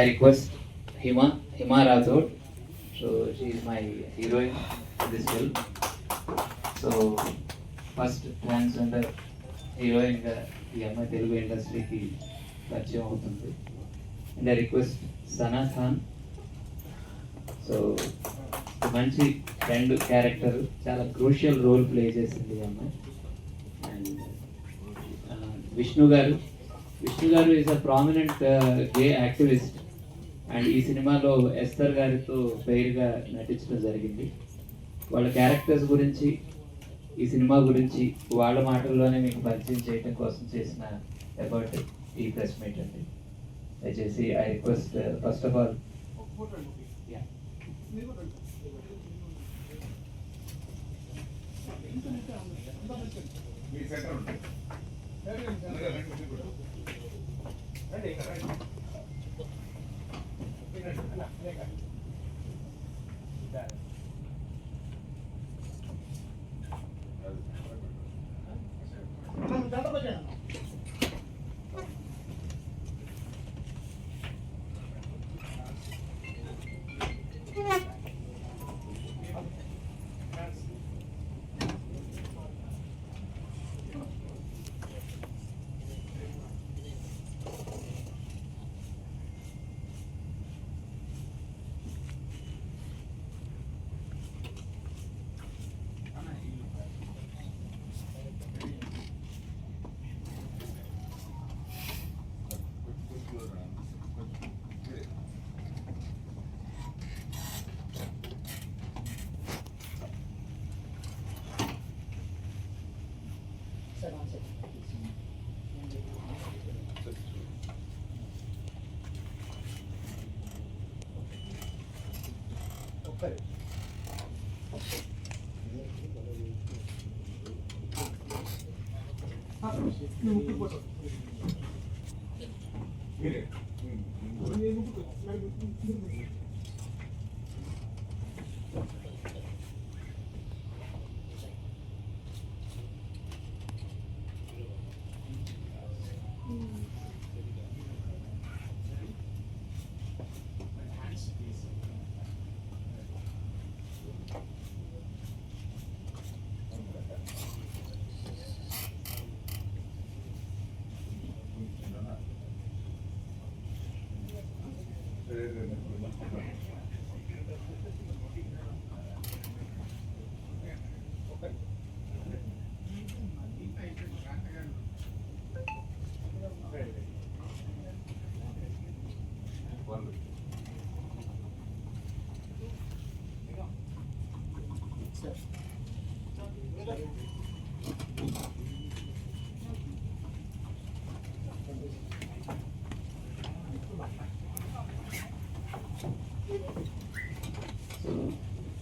I request Hima Rathod. So she is my heroine in this film. So first thanks under heroine గా ఈ అమ్మాయి తెలుగు ఇండస్ట్రీకి పరిచయం అవుతుంది. And I request Sana Khan. So మంచి ఫ్రెండ్ క్యారెక్టర్, చాలా క్రూషియల్ రోల్ ప్లే చేసింది ఈ అమ్మాయి. అండ్ విష్ణు గారు is a prominent gay activist and ఈ సినిమాలో ఎస్తర్ గారితో పేరుగా నటించడం జరిగింది. వాళ్ళ క్యారెక్టర్స్ గురించి, ఈ సినిమా గురించి వాళ్ళ మాటల్లోనే మీకు పరిచయం చేయడం కోసం చేసిన ఎఫర్ట్ ఈ ప్రెస్ మీట్ అండి. దయచేసి I request first of all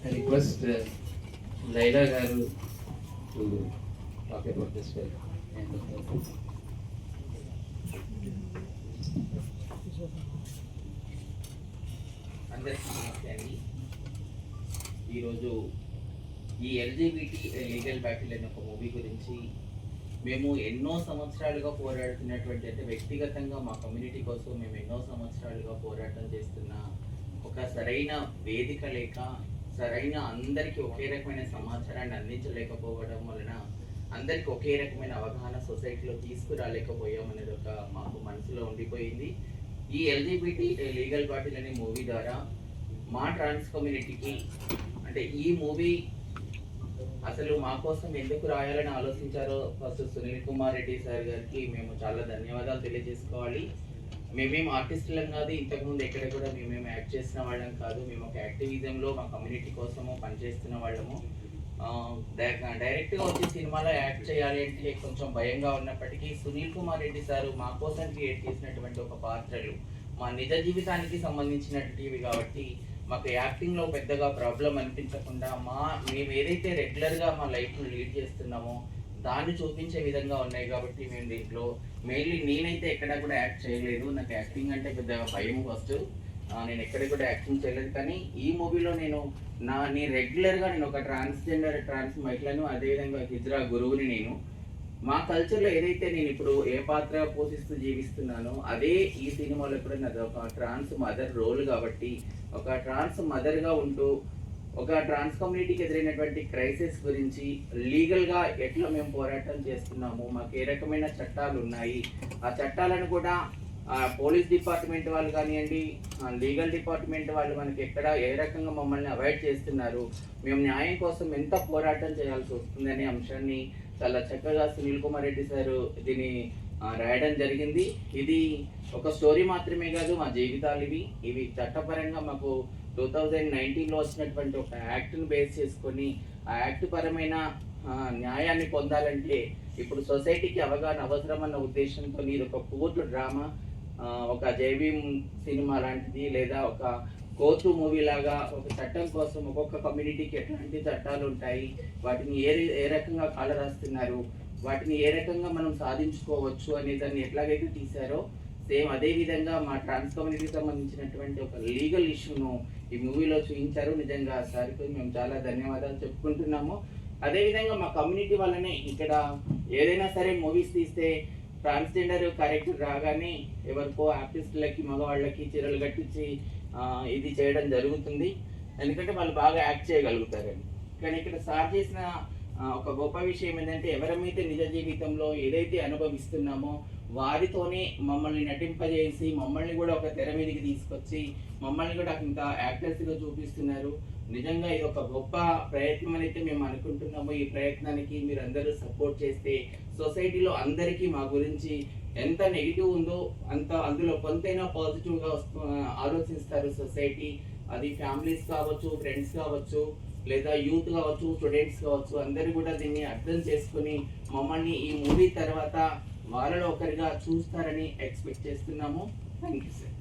I request Laila Garu to talk about this film. అందరికీ నమస్తే అండి. ఈరోజు ఈ ఎల్జీబీటీ లీగల్ బ్యాటిల్ అనే ఒక మూవీ గురించి మేము ఎన్నో సంవత్సరాలుగా పోరాడుతున్నటువంటి, అంటే వ్యక్తిగతంగా మా కమ్యూనిటీ కోసం మేము ఎన్నో సంవత్సరాలుగా పోరాటం చేస్తున్న ఒక సరైన వేదిక లేక, సరైన అందరికీ ఒకే రకమైన సమాచారాన్ని అందించలేకపోవడం వలన అందరికీ ఒకే రకమైన అవగాహన సొసైటీలో తీసుకురాలేకపోయాం అనేది ఒక మాకు మనసులో ఉండిపోయింది. ఈ ఎల్జీబీటీ లీగల్ బ్యాటిల్ అనే మూవీ ద్వారా మా ట్రాన్స్ కమ్యూనిటీకి, అంటే ఈ మూవీ అసలు మా కోసం ఎందుకు రాయాలని ఆలోచించారో ఫస్ట్ సునీల్ కుమార్ రెడ్డి సార్ గారికి మేము చాలా ధన్యవాదాలు తెలియజేసుకోవాలి. మేమేం ఆర్టిస్టులం కాదు, ఇంతకుముందు ఎక్కడ కూడా మేమేం యాక్ట్ చేసిన వాళ్ళం కాదు. మేము ఒక యాక్టివిజంలో మా కమ్యూనిటీ కోసము పనిచేస్తున్న వాళ్ళము. డైరెక్ట్గా వచ్చి సినిమాలో యాక్ట్ చేయాలి అంటే కొంచెం భయంగా ఉన్నప్పటికీ సునీల్ కుమార్ రెడ్డి సారు మా కోసం క్రియేట్ చేసినటువంటి ఒక పాత్రలు మా నిజ జీవితానికి సంబంధించినటువంటివి కాబట్టి మాకు యాక్టింగ్లో పెద్దగా ప్రాబ్లం అనిపించకుండా మేము ఏదైతే రెగ్యులర్గా మా లైఫ్ను లీడ్ చేస్తున్నామో దాన్ని చూపించే విధంగా ఉన్నాయి కాబట్టి మేము దీంట్లో మెయిన్లీ నేనైతే ఎక్కడ కూడా యాక్ట్ చేయలేదు. నాకు యాక్టింగ్ అంటే పెద్దగా భయం. ఫస్ట్ నేను ఎక్కడ కూడా యాక్టింగ్ చేయలేదు. కానీ ఈ మూవీలో నేను రెగ్యులర్గా నేను ఒక ట్రాన్స్ మహిళను, అదేవిధంగా హిజ్రా గురువుని నేను మా కల్చర్లో ఏదైతే నేను ఇప్పుడు ఏ పాత్ర పోషిస్తూ జీవిస్తున్నానో అదే ఈ సినిమాలో కూడా నాది ఒక ట్రాన్స్ మదర్ రోల్ కాబట్టి ఒక ట్రాన్స్ మదర్గా ఉంటూ ఒక ట్రాన్స్ కమ్యూనిటీకి ఎదురైనటువంటి క్రైసిస్ గురించి లీగల్గా ఎట్లా మేము పోరాటం చేస్తున్నాము, మాకు ఏ రకమైన చట్టాలు ఉన్నాయి, ఆ చట్టాలను కూడా పోలీస్ డిపార్ట్మెంట్ వాళ్ళు కానివ్వండి, లీగల్ డిపార్ట్మెంట్ వాళ్ళు మనకి ఎక్కడ ఏ రకంగా మమ్మల్ని అవాయిడ్ చేస్తున్నారు, మేము న్యాయం కోసం ఎంత పోరాటం చేయాల్సి వస్తుంది అనే అంశాన్ని చాలా చక్కగా సునీల్ కుమార్ రెడ్డి సార్ దీన్ని రాయడం జరిగింది. ఇది ఒక స్టోరీ మాత్రమే కాదు, మా జీవితాలు ఇవి చట్టపరంగా మాకు 2019లో వచ్చినటువంటి ఒక యాక్ట్ని బేస్ చేసుకొని ఆ యాక్ట్ పరమైన న్యాయాన్ని పొందాలంటే ఇప్పుడు సొసైటీకి అవగాహన అవసరం అన్న ఉద్దేశంతో ఇది ఒక పూర్తి డ్రామా, ఒక జైభీం సినిమా లాంటిది, లేదా ఒక కోర్టు మూవీ లాగా ఒక చట్టం కోసం ఒక్కొక్క కమ్యూనిటీకి ఎట్లాంటి చట్టాలు ఉంటాయి, వాటిని ఏ రకంగా కాలరాస్తున్నారు, వాటిని ఏ రకంగా మనం సాధించుకోవచ్చు అనే దాన్ని ఎట్లాగైతే తీశారో సేమ్ అదే విధంగా మా ట్రాన్స్ కమ్యూనిటీకి సంబంధించినటువంటి ఒక లీగల్ ఇష్యూను ఈ మూవీలో చూపించారు. నిజంగా సార్కి మేము చాలా ధన్యవాదాలు చెప్పుకుంటున్నాము. అదేవిధంగా మా కమ్యూనిటీ వల్లనే ఇక్కడ ఏదైనా సరే మూవీస్ తీస్తే ట్రాన్స్జెండర్ క్యారెక్టర్ రాగానే ఎవరికో ఆర్టిస్టులకి మగవాళ్ళకి చీరలు కట్టించి ఇది చేయడం జరుగుతుంది, ఎందుకంటే వాళ్ళు బాగా యాక్ట్ చేయగలుగుతారని. కానీ ఇక్కడ సార్ చేసిన ఒక గొప్ప విషయం ఏంటంటే ఎవరైతే నిజ జీవితంలో ఏదైతే అనుభవిస్తున్నామో వారితోనే మమ్మల్ని నటింపజేసి మమ్మల్ని కూడా ఒక తెర మీదకి తీసుకొచ్చి మమ్మల్ని కూడా ఇంకా యాక్టర్స్గా చూపిస్తున్నారు. నిజంగా ఇది ఒక గొప్ప ప్రయత్నం అని అయితే మేము అనుకుంటున్నాము. ఈ ప్రయత్నానికి మీరు అందరూ సపోర్ట్ చేస్తే సొసైటీలో అందరికీ మా గురించి ఎంత నెగిటివ్ ఉందో అంత అందులో కొంతైనా పాజిటివ్గా ఆలోచిస్తారు సొసైటీ. అది ఫ్యామిలీస్ కావచ్చు, ఫ్రెండ్స్ కావచ్చు, లేదా యూత్ కావచ్చు, స్టూడెంట్స్ కావచ్చు, అందరూ కూడా దీన్ని అర్థం చేసుకుని మమ్మల్ని ఈ మూవీ తర్వాత వాళ్ళలో ఒకరిగా చూస్తారని ఎక్స్పెక్ట్ చేస్తున్నాము. Thank you sir.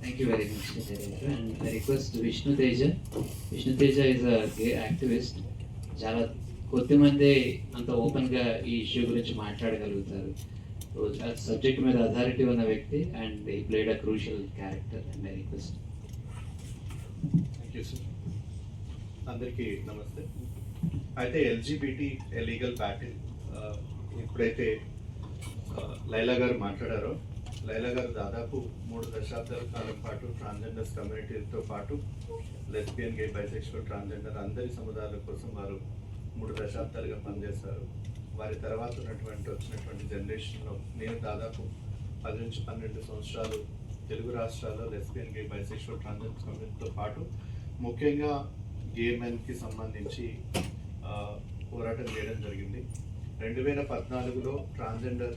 Thank you very much, Director. And I request Vishnu Teja. Vishnu Teja is a gay activist. చాలా కొద్దిమంది అంత ఓపెన్గా ఈ ఇష్యూ గురించి మాట్లాడగలుగుతారు. సబ్జెక్ట్ మీద అథారిటీ ఉన్న వ్యక్తి అండ్ ఈ played a crucial character and I request. Thank you sir. అందరికీ నమస్తే. అయితే ఎల్జీబీటీ లీగల్ బ్యాటిల్ ఇప్పుడైతే లైలా గారు మాట్లాడారో, లైలా గారు దాదాపు 3 దశాబ్దాల కాలం పాటు ట్రాన్స్జెండర్స్ కమ్యూనిటీతో పాటు లెస్బియన్, గే, బైసెక్షువల్, ట్రాన్స్జెండర్ అందరి సముదాయాల కోసం వారు 3 దశాబ్దాలుగా పనిచేస్తారు. వారి తర్వాత వచ్చినటువంటి జనరేషన్లో నేను దాదాపు 10 నుంచి 12 సంవత్సరాలు తెలుగు రాష్ట్రాల్లో లెస్బియన్, గే, బైసెక్షువల్, ట్రాన్స్జెండర్ కమ్యూనిటీతో పాటు ముఖ్యంగా గే మెన్కి సంబంధించి పోరాటం చేయడం జరిగింది. 2014లో ట్రాన్స్జెండర్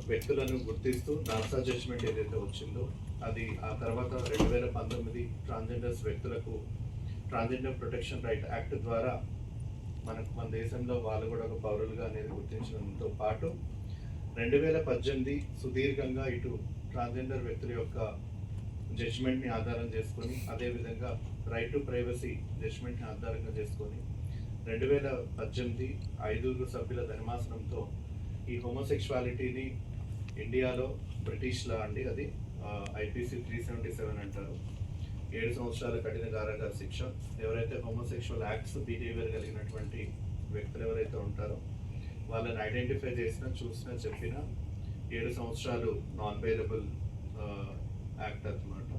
వ్యక్తులను గుర్తిస్తూ నాసా జడ్జ్మెంట్ ఏదైతే వచ్చిందో అది, ఆ తర్వాత 2019 ట్రాన్స్జెండర్స్ వ్యక్తులకు ట్రాన్స్జెండర్ ప్రొటెక్షన్ రైట్ యాక్ట్ ద్వారా మన దేశంలో వాళ్ళు కూడా ఒక పౌరులుగా అనేది గుర్తించడంతో పాటు 2018 సుదీర్ఘంగా ఇటు ట్రాన్స్జెండర్ వ్యక్తుల యొక్క జడ్జ్మెంట్ని ఆధారం చేసుకొని, అదేవిధంగా రైట్ టు ప్రైవసీ జడ్జ్మెంట్ని ఆధారంగా చేసుకొని 2018 5 సభ్యుల ధర్మాసనంతో ఈ హోమోసెక్షువాలిటీని ఇండియాలో బ్రిటిష్ లా అండి, అది ఐపీసీ 377 అంటారు, 7 సంవత్సరాల కఠిన కారాగార శిక్ష. ఎవరైతే హోమోసెక్షువల్ యాక్ట్స్ బిహేవియర్ కలిగినటువంటి వ్యక్తులు ఎవరైతే ఉంటారో వాళ్ళని ఐడెంటిఫై చేసినా, చూసినా, చెప్పినా 7 సంవత్సరాలు నాన్ బెయిలబుల్ యాక్ట్ అన్నమాట.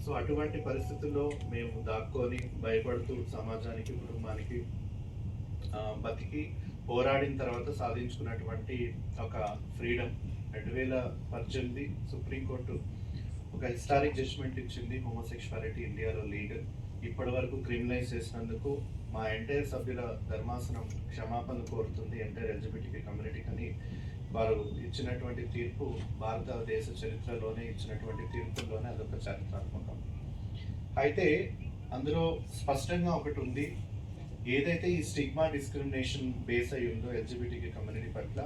సో అటువంటి పరిస్థితుల్లో మేము దాక్కొని భయపడుతూ సమాజానికి, కుటుంబానికి బతికి పోరాడిన తర్వాత సాధించుకున్నటువంటి ఒక ఫ్రీడమ్. 2018 సుప్రీంకోర్టు ఒక హిస్టారిక్ జడ్జ్మెంట్ ఇచ్చింది, హోమోసెక్షువాలిటీ ఇండియాలో లీగల్. ఇప్పటి వరకు క్రిమినలైజ్ చేసినందుకు మా ఎంటైర్ సభ్యుల ధర్మాసనం క్షమాపణ కోరుతుంది ఎంటైర్ ఎల్జిబిటీ కమ్యూనిటీకి అని వారు ఇచ్చినటువంటి తీర్పు భారతదేశ చరిత్రలోనే ఇచ్చినటువంటి తీర్పుల్లోనే అదొక చారిత్రాత్మకం. అయితే అందులో స్పష్టంగా ఒకటి ఉంది, ఏదైతే ఈ స్టిగ్మా డిస్క్రిమినేషన్ బేస్ అయి ఉందో ఎల్జిబిటీ కమ్యూనిటీ పట్ల,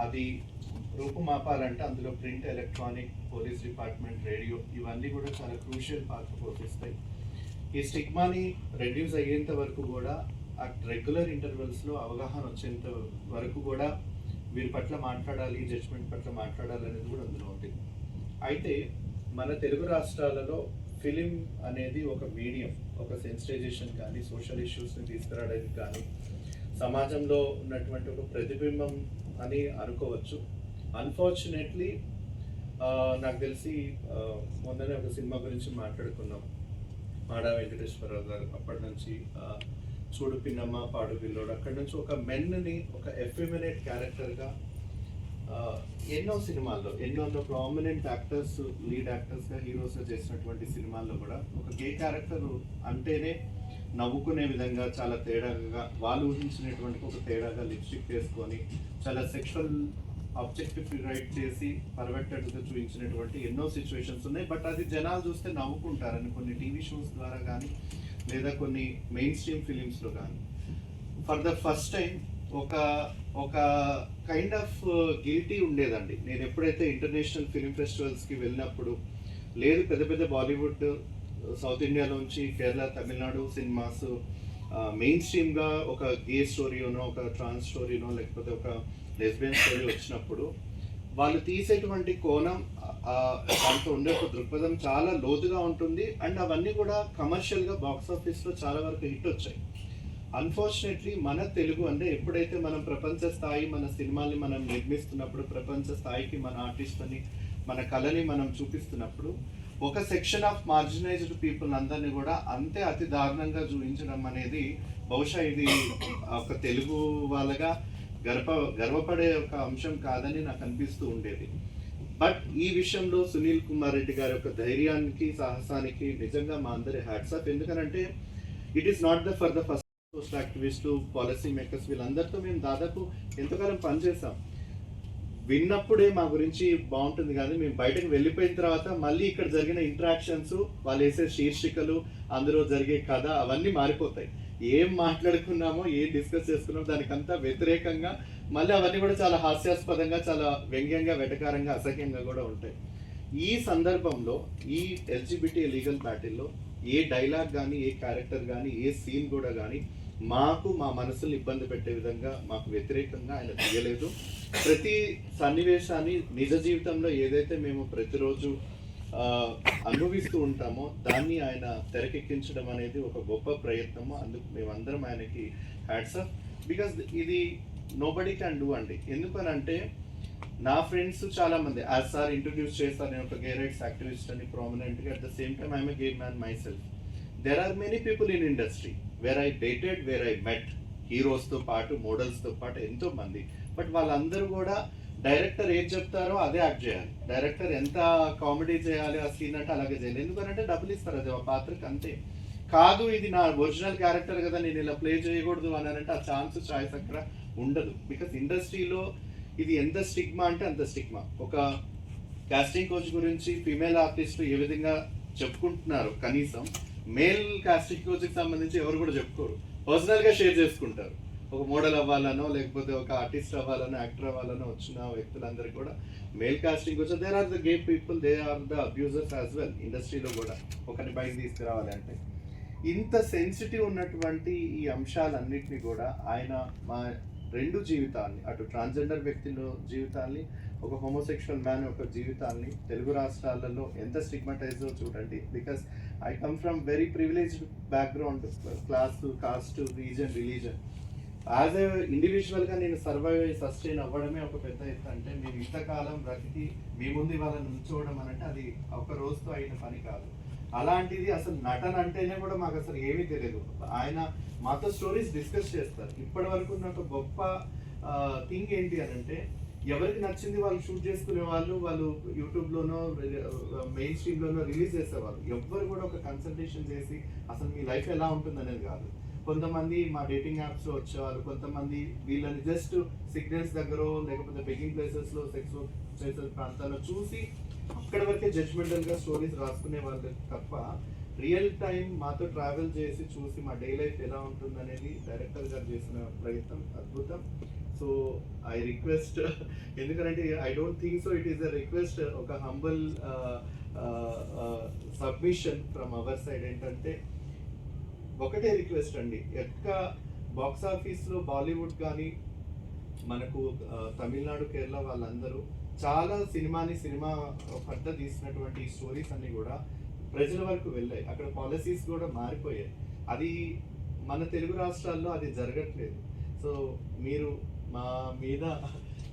అది రూపుమాపాలంటే అందులో print, electronic, police department, radio ఇవన్నీ కూడా చాలా క్రూషియల్ పాత్ర పోషిస్తాయి. ఈ స్టిగ్మాని రెడ్యూస్ అయ్యేంత వరకు కూడా, ఆ రెగ్యులర్ ఇంటర్వెల్స్లో అవగాహన వచ్చేంత వరకు కూడా వీరి పట్ల మాట్లాడాలి, జడ్జ్మెంట్ పట్ల మాట్లాడాలి అనేది కూడా అందులో ఉంది. అయితే మన తెలుగు రాష్ట్రాలలో ఫిలిం అనేది ఒక మీడియం, ఒక సెన్సిటైజేషన్ కానీ సోషల్ ఇష్యూస్ని తీసుకురావడానికి కానీ సమాజంలో ఉన్నటువంటి ఒక ప్రతిబింబం అని అనుకోవచ్చు. అన్ఫార్చునేట్లీ నాకు తెలిసి మొన్ననే ఒక సినిమా గురించి మాట్లాడుకున్నాం, మాడా వెంకటేశ్వరరావు గారు. అప్పటి నుంచి చూడు పిన్నమ్మ పాడు పిల్లోడు, అక్కడి నుంచి ఒక మెన్ని ఒక ఎఫెమినేట్ క్యారెక్టర్గా ఎన్నో సినిమాల్లో ఎన్నో ప్రామినెంట్ యాక్టర్స్, లీడ్ యాక్టర్స్గా, హీరోస్గా చేసినటువంటి సినిమాల్లో కూడా ఒక గే క్యారెక్టర్ అంటేనే నవ్వుకునే విధంగా చాలా తేడాగా, వాళ్ళు ఊహించినటువంటి ఒక తేడాగా లిప్స్టిక్ వేసుకొని చాలా సెక్షువల్ ఆబ్జెక్టివ్ రైట్ చేసి పర్ఫెక్ట్గా చూపించినటువంటి ఎన్నో సిచ్యువేషన్స్ ఉన్నాయి. బట్ అది జనాలు చూస్తే నవ్వుకుంటారని కొన్ని టీవీ షోస్ ద్వారా కానీ లేదా కొన్ని మెయిన్ స్ట్రీమ్ ఫిలిమ్స్లో కానీ ఫర్ ద ఫస్ట్ టైం ఒక కైండ్ ఆఫ్ గిల్టీ ఉండేదండి. నేను ఎప్పుడైతే ఇంటర్నేషనల్ ఫిలిం ఫెస్టివల్స్కి వెళ్ళినప్పుడు, లేదు పెద్ద పెద్ద బాలీవుడ్, సౌత్ ఇండియాలోంచి కేరళ, తమిళనాడు సినిమాస్ మెయిన్ స్ట్రీమ్గా ఒక గే స్టోరీనో, ఒక ట్రాన్స్ స్టోరీనో, లేకపోతే ఒక లెస్బియన్ స్టోరీ వచ్చినప్పుడు వాళ్ళు తీసేటువంటి కోణం, దాంట్లో ఉండే ఒక దృక్పథం చాలా లోతుగా ఉంటుంది. అండ్ అవన్నీ కూడా కమర్షియల్గా బాక్స్ ఆఫీస్లో చాలా వరకు హిట్ వచ్చాయి. అన్ఫార్చునేట్లీ మన తెలుగు అంటే ఎప్పుడైతే మనం ప్రపంచ స్థాయి మన సినిమాల్ని మనం నిర్మిస్తున్నప్పుడు, ప్రపంచ స్థాయికి మన ఆర్టిస్ట్ని, మన కళని మనం చూపిస్తున్నప్పుడు, ఒక సెక్షన్ ఆఫ్ మార్జినైజ్డ్ పీపుల్ అందరినీ కూడా అంతే అతి దారుణంగా చూపించడం అనేది బహుశా ఇది ఒక తెలుగు వాళ్ళగా గర్వపడే ఒక అంశం కాదని నాకు అనిపిస్తూ ఉండేది. బట్ ఈ విషయంలో సునీల్ కుమార్ రెడ్డి గారి యొక్క ధైర్యానికి, సాహసానికి నిజంగా మా అందరి హ్యాట్స్ ఆఫ్. ఎందుకనంటే it is not for the first social activist, policy makers, వీళ్ళందరితో మేము దాదాపు ఎంతకాలం పనిచేసాం. విన్నప్పుడే మా గురించి బాగుంటుంది, కానీ మేము బయటకు వెళ్ళిపోయిన తర్వాత మళ్ళీ ఇక్కడ జరిగిన ఇంటరాక్షన్స్, వాళ్ళు వేసే శీర్షికలు, అందులో జరిగే కథ అవన్నీ మారిపోతాయి. ఏం మాట్లాడుకున్నామో, ఏం డిస్కస్ చేసుకున్నామో దానికంతా వ్యతిరేకంగా మళ్ళీ అవన్నీ కూడా చాలా హాస్యాస్పదంగా, చాలా వ్యంగ్యంగా, వెటకారంగా, అసహ్యంగా కూడా ఉంటాయి. ఈ సందర్భంలో ఈ ఎల్జిబిటీ లీగల్ బ్యాటిల్లో ఏ డైలాగ్ కానీ, ఏ క్యారెక్టర్ కానీ, ఏ సీన్ కూడా కానీ మాకు మా మనసుని ఇబ్బంది పెట్టే విధంగా, మాకు వ్యతిరేకంగా ఆయన తీయలేదు. ప్రతి సన్నివేశాన్ని నిజ జీవితంలో ఏదైతే మేము ప్రతిరోజు అనుభవిస్తూ ఉంటామో దాన్ని ఆయన తెరకెక్కించడం అనేది ఒక గొప్ప ప్రయత్నము. అందుకు మేమందరం ఆయనకి హ్యాట్స్ ఆఫ్. బికాస్ ఇది నోబడీ క్యాన్ డూ అండి. ఎందుకనంటే నా ఫ్రెండ్స్ చాలా మంది, యాజ్ సార్ ఇంట్రడ్యూస్ చేస్తారు, నేను ఒక గే రైట్స్ యాక్టివిస్ట్ అని ప్రామినెంట్గా. At the same time I'm a gay man myself. There are many people in industry where I dated, where I met, హీరోస్తో పాటు, మోడల్స్తో పాటు ఎంతో మంది. బట్ వాళ్ళందరూ కూడా డైరెక్టర్ ఏం చెప్తారో అదే యాక్ట్ చేయాలి. డైరెక్టర్ ఎంత కామెడీ చేయాలి ఆ సీన్ అంటే అలాగే చేయాలి. ఎందుకంటే డబ్బులు ఇస్తారు, అది ఆ పాత్రకి అంతే. కాదు ఇది నా ఒరిజినల్ క్యారెక్టర్ కదా, నేను ఇలా ప్లే చేయకూడదు అని అంటే ఆ చాయిస్ అక్కడ ఉండదు. బికాస్ ఇండస్ట్రీలో ఇది ఎంత స్టిగ్మా అంటే అంత స్టిగ్మా. ఒక కాస్టింగ్ కోచ్ గురించి ఫీమేల్ ఆర్టిస్ట్ ఏ విధంగా చెప్పుకుంటున్నారు, కనీసం మేల్ కాస్టింగ్ కోచ్కి సంబంధించి ఎవరు కూడా చెప్పుకోరు, పర్సనల్గా షేర్ చేసుకుంటారు. ఒక మోడల్ అవ్వాలనో, లేకపోతే ఒక ఆర్టిస్ట్ అవ్వాలనో, యాక్టర్ అవ్వాలనో వచ్చిన వ్యక్తులందరికీ కూడా male casting coach. There are the gay people, they are the abusers as well. ఇండస్ట్రీలో కూడా ఒకరిని బయట తీసుకురావాలి అంటే ఇంత సెన్సిటివ్ ఉన్నటువంటి ఈ అంశాలన్నింటినీ కూడా ఆయన మా రెండు జీవితాల్ని, అటు ట్రాన్స్జెండర్ వ్యక్తుల జీవితాల్ని, ఒక హోమోసెక్షువల్ మ్యాన్ యొక్క జీవితాల్ని తెలుగు రాష్ట్రాలలో ఎంత స్టిగ్మటైజో చూడండి. Because I come from very privileged background, class, cost, reason, religion. As a ఇండివిజువల్గా నేను సస్టైన్ అవ్వడమే ఒక పెద్ద ఎత్తు. అంటే మేము ఇంతకాలం బ్రతికి మీ ముందు వాళ్ళని ఉంచోవడం అనంటే అది ఒక రోజుతో అయిన పని కాదు. అలాంటిది అసలు నటన అంటేనే కూడా మాకు అసలు ఏమీ తెలియదు. ఆయన మాతో స్టోరీస్ డిస్కస్ చేస్తారు. ఇప్పటి వరకు ఉన్న ఒక గొప్ప థింగ్ ఏంటి అని అంటే, ఎవరికి నచ్చింది వాళ్ళు షూట్ చేసుకునే వాళ్ళు యూట్యూబ్లోనో మెయిన్ స్ట్రీమ్లోనో రిలీజ్ చేసేవాళ్ళు. ఎవ్వరు కూడా ఒక కన్సల్టేషన్ చేసి అసలు మీ లైఫ్ ఎలా ఉంటుంది అనేది కాదు. కొంతమంది మా డేటింగ్ యాప్స్లో వచ్చేవాళ్ళు, కొంతమంది వీళ్ళని జస్ట్ సిగ్నల్స్ దగ్గర, లేకపోతే బెగ్గింగ్ ప్లేసెస్లో, సెక్స్ ప్లేసెస్ ప్రాంతాల్లో చూసి అక్కడి వరకే జడ్జ్మెంటల్గా స్టోరీస్ రాసుకునే వాళ్ళు తప్ప, రియల్ టైం మాతో ట్రావెల్ చేసి చూసి మా డే లైఫ్ ఎలా ఉంటుంది అనేది డైరెక్టర్ గారు చేసిన ప్రయత్నం అద్భుతం. సో ఐ రిక్వెస్ట్, ఎందుకంటే I don't think so it is a request, ఒక humble submission from our side. ఏంటంటే ఒకటే రిక్వెస్ట్ అండి, ఎక్క బాక్స్ ఆఫీస్లో బాలీవుడ్ కానీ మనకు తమిళనాడు, కేరళ వాళ్ళందరూ చాలా సినిమా పట్ల తీసినటువంటి స్టోరీస్ అన్నీ కూడా ప్రజల వరకు వెళ్ళాయి, అక్కడ పాలసీస్ కూడా మారిపోయాయి. అది మన తెలుగు రాష్ట్రాల్లో అది జరగట్లేదు. సో మీరు మా మీద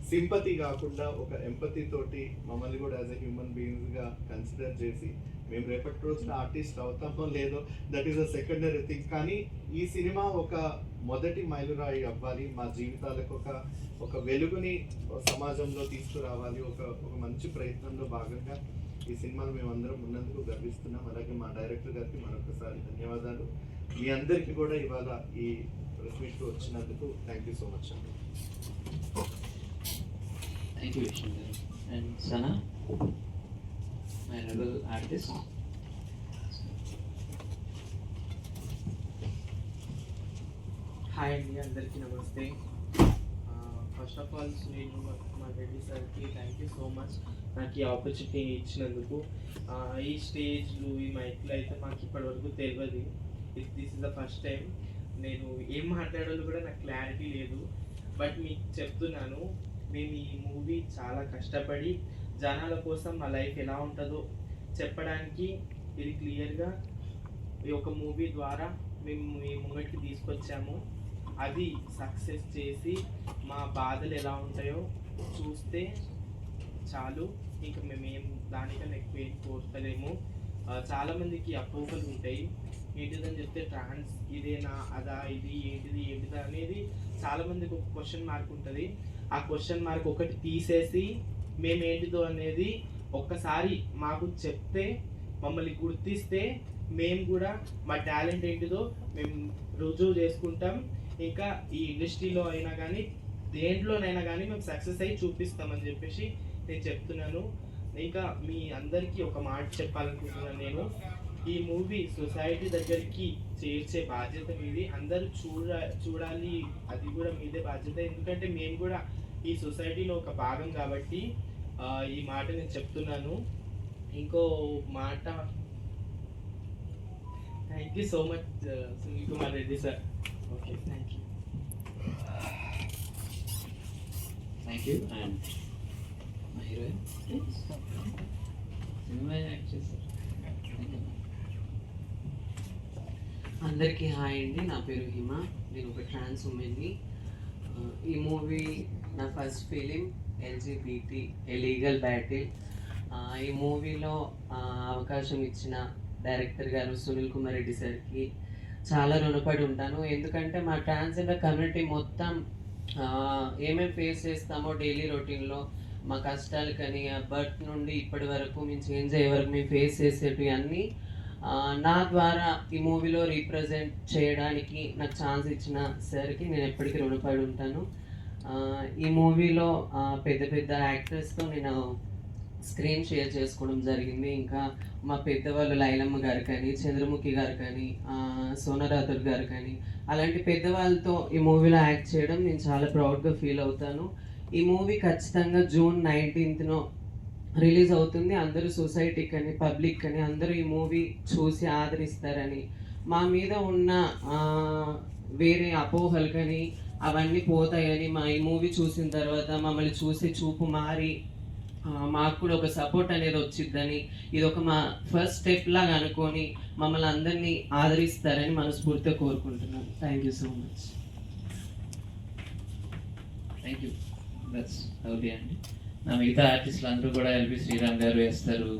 సింపతి కాకుండా ఒక ఎంపతి తోటి మమ్మల్ని కూడా యాజ్ ఎ హ్యూమన్ బీయింగ్స్గా కన్సిడర్ చేసి మేము రేపటి రోజున ఆర్టిస్ట్ అవుతామో లేదో that is a secondary thing. కానీ ఈ సినిమా ఒక మొదటి మైలురాయి అవ్వాలి, మా జీవితాలకు ఒక వెలుగుని సమాజంలో తీసుకురావాలి, ఒక మంచి ప్రయత్నంలో భాగంగా ఈ సినిమాను మేమందరం ఉన్నందుకు గర్విస్తున్నాం. అలాగే మా డైరెక్టర్ గారికి మరొకసారి ధన్యవాదాలు. మీ అందరికీ కూడా ఇవాళ ఈ ప్రెస్ మీట్కి వచ్చినందుకు థ్యాంక్ యూ సో మచ్ అండి. థ్యాంక్ యూ విష్ణు గారు. And Sana, my rebel artist. Hi అండి, అందరికీ నమస్తే. ఫస్ట్ ఆఫ్ ఆల్ నేను మా రెడ్డి సార్కి థ్యాంక్ యూ సో మచ్ నాకు ఈ ఆపర్చునిటీ ఇచ్చినందుకు. ఈ స్టేజ్లు ఈ మైక్లో అయితే మాకు ఇప్పటివరకు తెలియదు. This is the first time. నేను ఏం మాట్లాడాలో కూడా నాకు క్లారిటీ లేదు. బట్ మీకు చెప్తున్నాను, మేము ఈ మూవీ చాలా కష్టపడి జనాల కోసం మా లైఫ్ ఎలా ఉంటుందో చెప్పడానికి ఇది క్లియర్గా ఈ ఒక మూవీ ద్వారా మేము ఈ మూమెంట్కి తీసుకొచ్చాము. అది సక్సెస్ చేసి మా బాధలు ఎలా ఉంటాయో చూస్తే చాలు. ఇంకా మేమేం దానికన్నా ఎక్కువ ఏం కోరుతలేము. చాలామందికి అపోహలు ఉంటాయి. ఏంటిదని చెప్తే ట్రాన్స్ ఇదేనా అదా ఇది ఏంటిదా అనేది చాలామందికి ఒక క్వశ్చన్ మార్క్ ఉంటుంది. ఆ క్వశ్చన్ మార్క్ ఒకటి తీసేసి మేమేంటిదో అనేది ఒక్కసారి మాకు చెప్తే, మమ్మల్ని గుర్తిస్తే మేము కూడా మా టాలెంట్ ఏంటిదో మేము రుజువు చేసుకుంటాం. ఇంకా ఈ ఇండస్ట్రీలో అయినా కానీ దేంట్లోనైనా కానీ మేము సక్సెస్ అయ్యి చూపిస్తామని చెప్పేసి నేను చెప్తున్నాను. ఇంకా మీ అందరికీ ఒక మాట చెప్పాలనుకుంటున్నాను. నేను ఈ మూవీ సొసైటీ దగ్గరికి చేర్చే బాధ్యత మీది. అందరూ చూడాలి, అది కూడా మీదే బాధ్యత. ఎందుకంటే మేము కూడా ఈ సొసైటీలో ఒక భాగం కాబట్టి ఈ మాట నేను చెప్తున్నాను. ఇంకో మాట, thank you so much Sunil Kumar Reddy sir. Okay, thank you. Thank you. And మా హీరోయిన్ సినిమా యాక్ట్ చేశారు. అందరికీ హాయ్ అండి, నా పేరు హిమ, నేను ఒక ట్రాన్స్ ఉమెన్ని. ఈ మూవీ నా first film LGBT a legal battle. ఈ మూవీలో అవకాశం ఇచ్చిన డైరెక్టర్ గారు సునీల్ కుమార్ రెడ్డి సార్కి చాలా రుణపడి ఉంటాను. ఎందుకంటే మా ట్రాన్స్జెండర్ కమ్యూనిటీ మొత్తం ఏమేమి ఫేస్ చేస్తామో డైలీ రొటీన్లో మా కష్టాలు కానీ బర్త్ నుండి ఇప్పటి వరకు మేము చేంజ్ అయ్యే వరకు మేము ఫేస్ చేసేటివి అన్నీ నా ద్వారా ఈ మూవీలో రీప్రజెంట్ చేయడానికి నాకు ఛాన్స్ ఇచ్చిన సార్కి నేను ఎప్పటికీ రుణపడి ఉంటాను. ఈ మూవీలో పెద్ద పెద్ద యాక్టర్స్తో నేను స్క్రీన్ షేర్ చేసుకోవడం జరిగింది. ఇంకా మా పెద్దవాళ్ళు లైలమ్మ గారు కానీ, చంద్రముఖి గారు కానీ, సోనరాథుర్ గారు కానీ, అలాంటి పెద్దవాళ్ళతో ఈ మూవీలో యాక్ట్ చేయడం నేను చాలా ప్రౌడ్గా ఫీల్ అవుతాను. ఈ మూవీ ఖచ్చితంగా జూన్ 19న రిలీజ్ అవుతుంది. అందరూ సొసైటీ కానీ పబ్లిక్ కానీ అందరూ ఈ మూవీ చూసి ఆదరిస్తారని, మా మీద ఉన్న వేరే అపోహలు కానీ అవన్నీ పోతాయని, మా ఈ మూవీ చూసిన తర్వాత మమ్మల్ని చూసి చూపు మారి మాకు కూడా ఒక సపోర్ట్ అనేది వచ్చిద్దని, ఇది ఒక మా ఫస్ట్ స్టెప్ లాగా అనుకొని మమ్మల్ని అందరినీ ఆదరిస్తారని మనస్ఫూర్తిగా కోరుకుంటున్నాను. Thank you so much. Thank you. That's lovely అండి. నా మిగతా ఆర్టిస్టులు అందరూ కూడా ఎల్బి శ్రీరామ్ గారు వేస్తారు,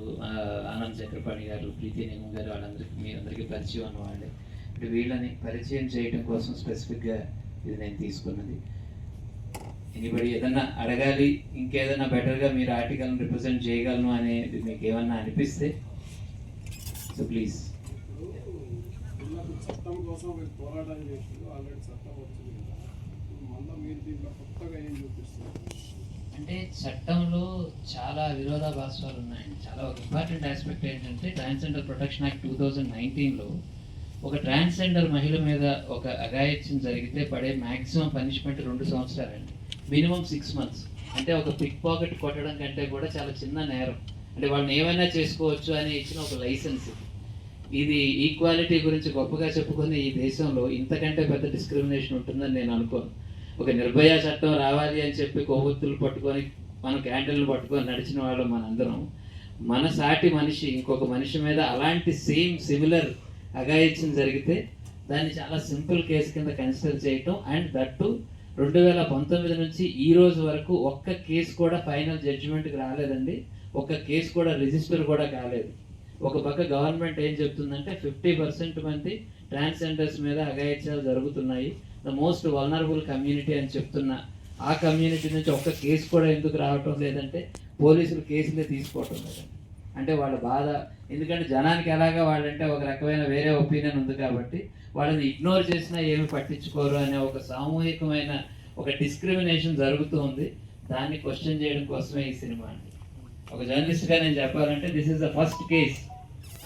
ఆనంద్ చక్రపాణి గారు, ప్రీతి నేము గారు, వాళ్ళందరికీ మీ అందరికీ పరిచయం అన్నవాళ్ళే. ఇప్పుడు వీళ్ళని పరిచయం చేయడం కోసం స్పెసిఫిక్గా ఇది నేను తీసుకున్నది. ఎనీబడి ఏదన్నా అడగాలి, ఇంకేదన్నా బెటర్గా మీరు ఆర్టికల్ని రిప్రజెంట్ చేయగలను అనేది మీకు ఏమన్నా అనిపిస్తే సో ప్లీజ్. చట్టం కోసం మీరు పోరాటం చేసింది, ఆల్రెడీ చట్టం వచ్చింది కదా, మళ్ళీ మీరు దీంట్లో కొత్తగా ఏం చూపిస్తారు? అంటే చట్టంలో చాలా విరోధాభాసాలు ఉన్నాయండి. చాలా ఒక ఇంపార్టెంట్ ఆస్పెక్ట్ ఏంటంటే ట్రాన్స్జెండర్ ప్రొటెక్షన్ యాక్ట్ 2019లో ఒక ట్రాన్స్జెండర్ మహిళ మీద ఒక అఘాయిత్యం జరిగితే పడే మ్యాక్సిమం పనిష్మెంట్ 2 సంవత్సరాలండి, మినిమం 6 months. అంటే ఒక పిక్ పాకెట్ కొట్టడం కంటే కూడా చాలా చిన్న నేరం. అంటే వాళ్ళని ఏమైనా చేసుకోవచ్చు అని ఇచ్చిన ఒక లైసెన్స్. ఇది ఈక్వాలిటీ గురించి గొప్పగా చెప్పుకుని ఈ దేశంలో ఇంతకంటే పెద్ద డిస్క్రిమినేషన్ ఉంటుందని నేను అనుకోను. ఒక నిర్భయ చట్టం రావాలి అని చెప్పి కొవ్వొత్తులు పట్టుకొని మనం క్యాండిల్ని పట్టుకొని నడిచిన వాళ్ళు మనందరం. మన సాటి మనిషి ఇంకొక మనిషి మీద అలాంటి సిమిలర్ అఘాయిత్యం జరిగితే దాన్ని చాలా సింపుల్ కేసు కింద కన్సిడర్ చేయటం, అండ్ దట్టు 2019 నుంచి ఈ రోజు వరకు ఒక్క కేసు కూడా ఫైనల్ జడ్జిమెంట్కి రాలేదండి. ఒక్క కేసు కూడా రిజిస్టర్ కూడా కాలేదు. ఒక పక్క గవర్నమెంట్ ఏం చెప్తుందంటే 50% మంది ట్రాన్స్జెండర్స్ మీద అఘాయిత్యాలు జరుగుతున్నాయి, ద మోస్ట్ వల్నరబుల్ కమ్యూనిటీ అని చెప్తున్న ఆ కమ్యూనిటీ నుంచి ఒక్క కేసు కూడా ఎందుకు రావటం లేదంటే పోలీసులు కేసులే తీసుకోవటం లేదండి. అంటే వాళ్ళ బాధ, ఎందుకంటే జనానికి ఎలాగా వాళ్ళంటే ఒక రకమైన వేరే ఒపీనియన్ ఉంది కాబట్టి వాళ్ళని ఇగ్నోర్ చేసినా ఏమి పట్టించుకోరు అనే ఒక సామూహికమైన ఒక డిస్క్రిమినేషన్ జరుగుతూ ఉంది. దాన్ని క్వశ్చన్ చేయడం కోసమే ఈ సినిమా అండి. ఒక జర్నలిస్ట్గా నేను చెప్పాలంటే this is the first case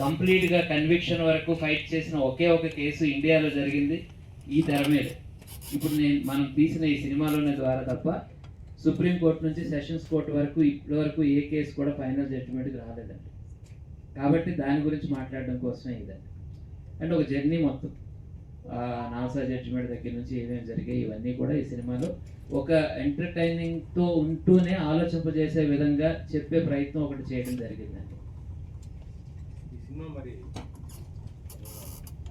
కంప్లీట్గా కన్విక్షన్ వరకు ఫైట్ చేసిన ఒకే ఒక కేసు ఇండియాలో జరిగింది ఈ తెర మీద. ఇప్పుడు మనం తీసిన ఈ సినిమాలోనే ద్వారా తప్ప సుప్రీంకోర్టు నుంచి సెషన్స్ కోర్టు వరకు ఇప్పటివరకు ఏ కేసు కూడా ఫైనల్ జడ్జిమెంట్కి రాలేదండి. కాబట్టి దాని గురించి మాట్లాడడం కోసమే ఇదండి. అండ్ ఒక జర్నీ మొత్తం నాసా జడ్జిమెంట్ దగ్గర నుంచి ఏమేమి జరిగాయి ఇవన్నీ కూడా ఈ సినిమాలో ఒక ఎంటర్టైనింగ్తో ఉంటూనే ఆలోచింపజేసే విధంగా చెప్పే ప్రయత్నం ఒకటి చేయడం జరిగిందండి. ఈ సినిమా మరి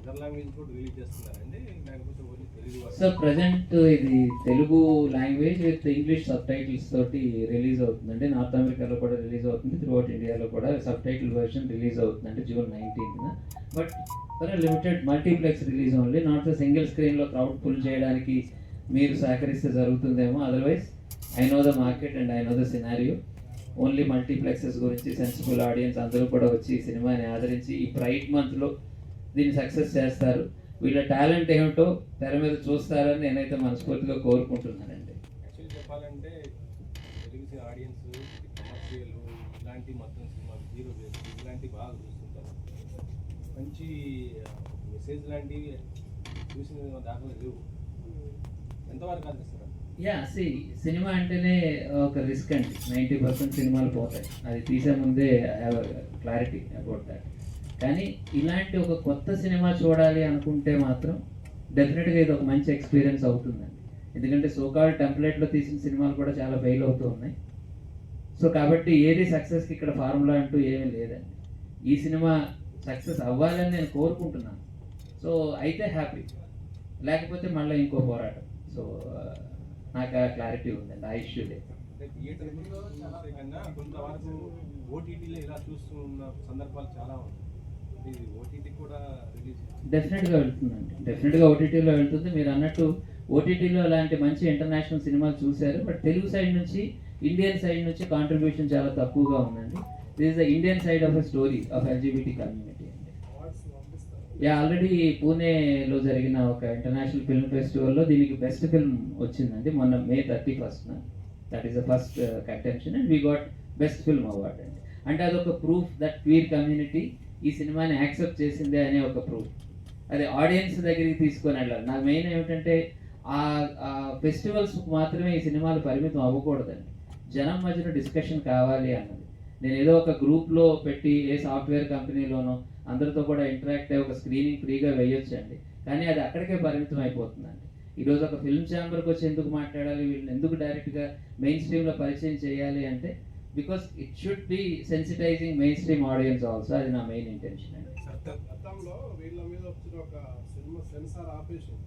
అదర్ లాంగ్వేజ్ కూడా రిలీజ్ చేస్తున్నారండి, లేకపోతే ఓన్లీ తెలుగు? సో ప్రజెంట్ ఇది Telugu language with English subtitles తోటి రిలీజ్ అవుతుందండి. నార్త్ అమెరికాలో కూడా రిలీజ్ అవుతుంది, త్రూఅవుట్ ఇండియాలో కూడా సబ్ టైటిల్ వెర్షన్ రిలీజ్ అవుతుందండి June 19th. But for limited multiplex release only, not single స్క్రీన్లో క్రౌడ్ పుల్ చేయడానికి మీరు సహకరిస్తే జరుగుతుందేమో. Otherwise I know the market and I know the scenario. Only multiplexes గురించి సెన్సిబుల్ ఆడియన్స్ అందరూ కూడా వచ్చి ఈ సినిమాని ఆదరించి ఈ ప్రైడ్ మంత్లో దీన్ని సక్సెస్ చేస్తారు. వీళ్ళ టాలెంట్ ఏమిటో తెర మీద చూస్తారని నేనైతే మనస్ఫూర్తిగా కోరుకుంటున్నానండి. యాక్చువల్లీ చెప్పాలంటే తెలుగు ఆడియన్స్ కమర్షియల్ ఇలాంటి మొత్తం సినిమాలు హీరో ఇలాంటివి బాగా చూస్తుంటారు. మంచి మెసేజ్ లాంటివి చూసిన దాఖలు లేవు. ఎంతవరకు అనిపిస్తారు? సినిమా అంటేనే ఒక రిస్క్ అండి. 90% సినిమాలు పోతాయి, అది తీసే ముందే హ్యావ్ క్లారిటీ అబౌట్ దాట్. కానీ ఇలాంటి ఒక కొత్త సినిమా చూడాలి అనుకుంటే మాత్రం డెఫినెట్గా ఇది ఒక మంచి ఎక్స్పీరియన్స్ అవుతుందండి. ఎందుకంటే సోకాల్ టెంప్లెట్లో తీసిన సినిమాలు కూడా చాలా ఫెయిల్ అవుతూ ఉన్నాయి. సో కాబట్టి ఏది సక్సెస్కి ఇక్కడ ఫార్ములా అంటూ ఏమీ లేదండి. ఈ సినిమా సక్సెస్ అవ్వాలని నేను కోరుకుంటున్నాను. సో అయితే హ్యాపీ, లేకపోతే మళ్ళీ ఇంకో పోరాటం. సో నాకు ఆ క్లారిటీ ఉందండి, ఆ ఇష్యూ లేదు. థియేటర్లో కన్నా కొంతవరకు ఓటీటీలో ఇలా చూస్తున్న సందర్భాలు చాలా ఉన్నాయి. ఓటీటీ కూడా రిలీజ్ డెఫినెట్గా వెళ్తుందండి, డెఫినెట్గా ఓటీటీలో వెళ్తుంది. మీరు అన్నట్టు ఓటీటీలో అలాంటి మంచి ఇంటర్నేషనల్ సినిమాలు చూశారు, బట్ తెలుగు సైడ్ నుంచి ఇండియన్ సైడ్ నుంచి కాంట్రిబ్యూషన్ చాలా తక్కువగా ఉందండి. This is the Indian side of a story of LGBT community అండి. ఆల్రెడీ పూణేలో జరిగిన ఒక ఇంటర్నేషనల్ ఫిల్మ్ ఫెస్టివల్లో దీనికి బెస్ట్ ఫిల్మ్ వచ్చిందండి మొన్న May 31st. That is the first contention and we got best film award అండి. అంటే అదొక ప్రూఫ్ దట్ క్వీర్ కమ్యూనిటీ ఈ సినిమాని యాక్సెప్ట్ చేసిందే అనే ఒక ప్రూఫ్. అది ఆడియన్స్ దగ్గరికి తీసుకొని వెళ్ళాలి. నాకు మెయిన్ ఏమిటంటే ఆ ఫెస్టివల్స్ మాత్రమే ఈ సినిమాలు పరిమితం అవ్వకూడదండి, జనం మధ్యలో డిస్కషన్ కావాలి అన్నది. నేను ఏదో ఒక గ్రూప్లో పెట్టి ఏ సాఫ్ట్వేర్ కంపెనీలోనో అందరితో కూడా ఇంటరాక్ట్ అయ్యి ఒక స్క్రీనింగ్ ఫ్రీగా వేయొచ్చండి, కానీ అది అక్కడికే పరిమితం అయిపోతుందండి. ఈరోజు ఒక ఫిల్మ్ ఛాంబర్కి వచ్చి ఎందుకు మాట్లాడాలి, వీళ్ళని ఎందుకు డైరెక్ట్గా మెయిన్ స్ట్రీమ్లో పరిచయం చేయాలి అంటే because it should be sensitising main stream audience also. అది నా మెయిన్ ఇంటెన్షన్ అండి. గతంలో వీళ్ళ మీద వచ్చిన ఒక సినిమా సెన్సార్ ఆపేషన్,